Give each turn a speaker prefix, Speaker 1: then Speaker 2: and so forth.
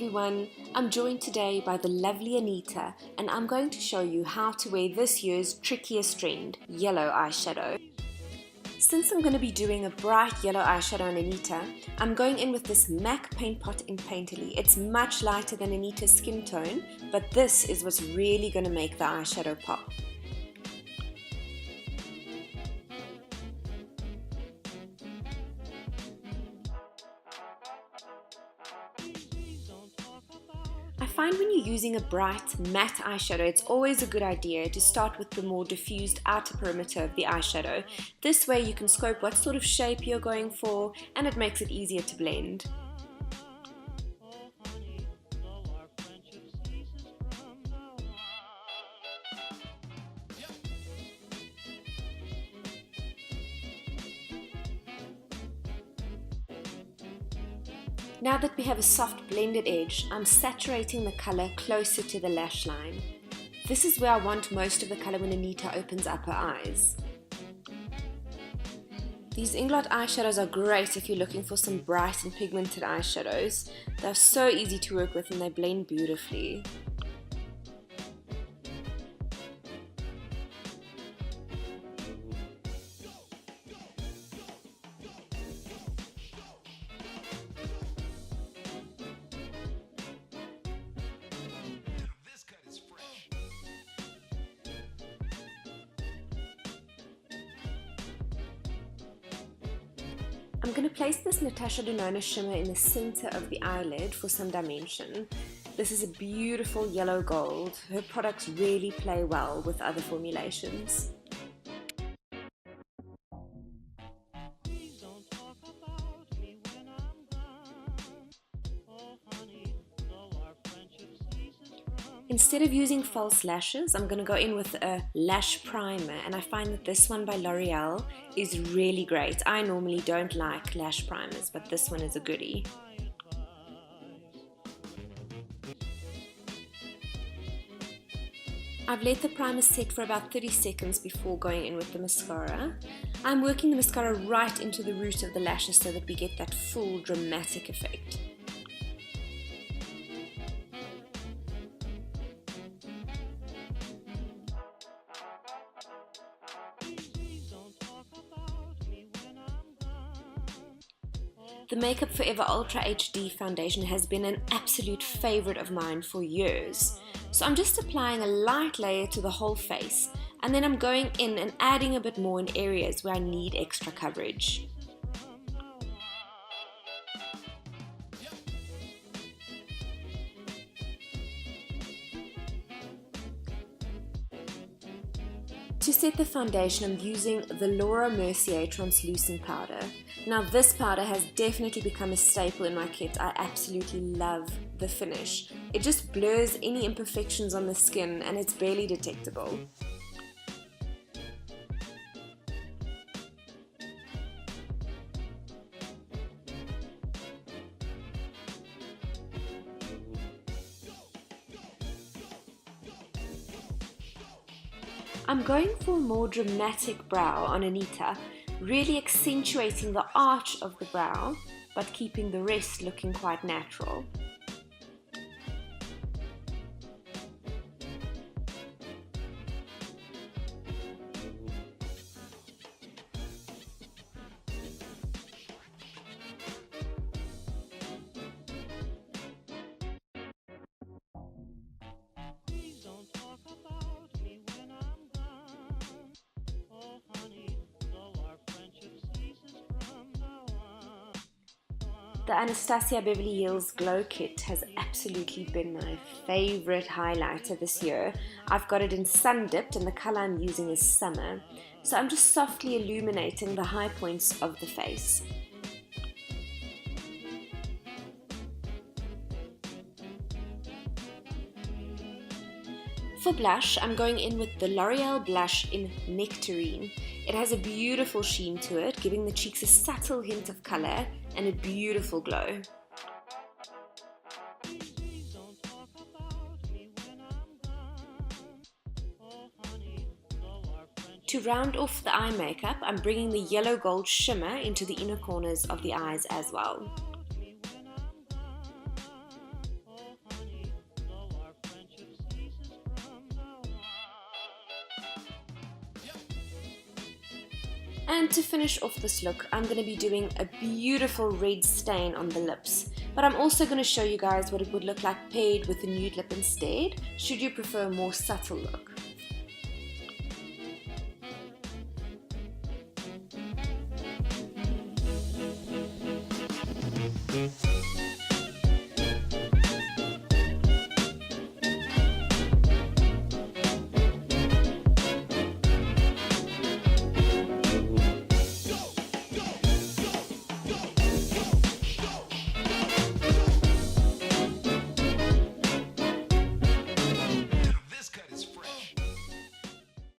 Speaker 1: everyone, I'm joined today by the lovely Anita and I'm going to show you how to wear this year's trickiest trend, yellow eyeshadow. Since I'm going to be doing a bright yellow eyeshadow on Anita, I'm going in with this M.A.C paint pot in Painterly. It's much lighter than Anita's skin tone, but this is what's really going to make the eyeshadow pop. I find when you're using a bright matte eyeshadow, it's always a good idea to start with the more diffused outer perimeter of the eyeshadow. This way you can scope what sort of shape you're going for and it makes it easier to blend. Now that we have a soft blended edge, I'm saturating the colour closer to the lash line. This is where I want most of the colour when Anita opens up her eyes. These INGLOT eyeshadows are great if you're looking for some bright and pigmented eyeshadows. They're so easy to work with and they blend beautifully. I'm going to place this Natasha Denona shimmer in the center of the eyelid for some dimension. This is a beautiful yellow gold. Her products really play well with other formulations. Instead of using false lashes, I'm going to go in with a lash primer, and I find that this one by L'Oreal is really great. I normally don't like lash primers, but this one is a goodie. I've let the primer set for about 30 seconds before going in with the mascara. I'm working the mascara right into the root of the lashes so that we get that full dramatic effect. The Makeup Forever Ultra HD foundation has been an absolute favorite of mine for years. So I'm just applying a light layer to the whole face, and then I'm going in and adding a bit more in areas where I need extra coverage. To set the foundation, I'm using the Mercier translucent powder. Now this powder has definitely become a staple in my kit. I absolutely love the finish. It just blurs any imperfections on the skin and it's barely detectable. I'm going for a more dramatic brow on Anita, really accentuating the arch of the brow, but keeping the rest looking quite natural. The Anastasia Beverly Hills Glow Kit has absolutely been my favorite highlighter this year. I've got it in Sundipped and the color I'm using is Summer. So I'm just softly illuminating the high points of the face. For blush, I'm going in with the L'Oreal blush in Nectarine. It has a beautiful sheen to it, giving the cheeks a subtle hint of color and a beautiful glow. To round off the eye makeup, I'm bringing the yellow gold shimmer into the inner corners of the eyes as well. And to finish off this look, I'm going to be doing a beautiful red stain on the lips. But I'm also going to show you guys what it would look like paired with a nude lip instead, should you prefer a more subtle look.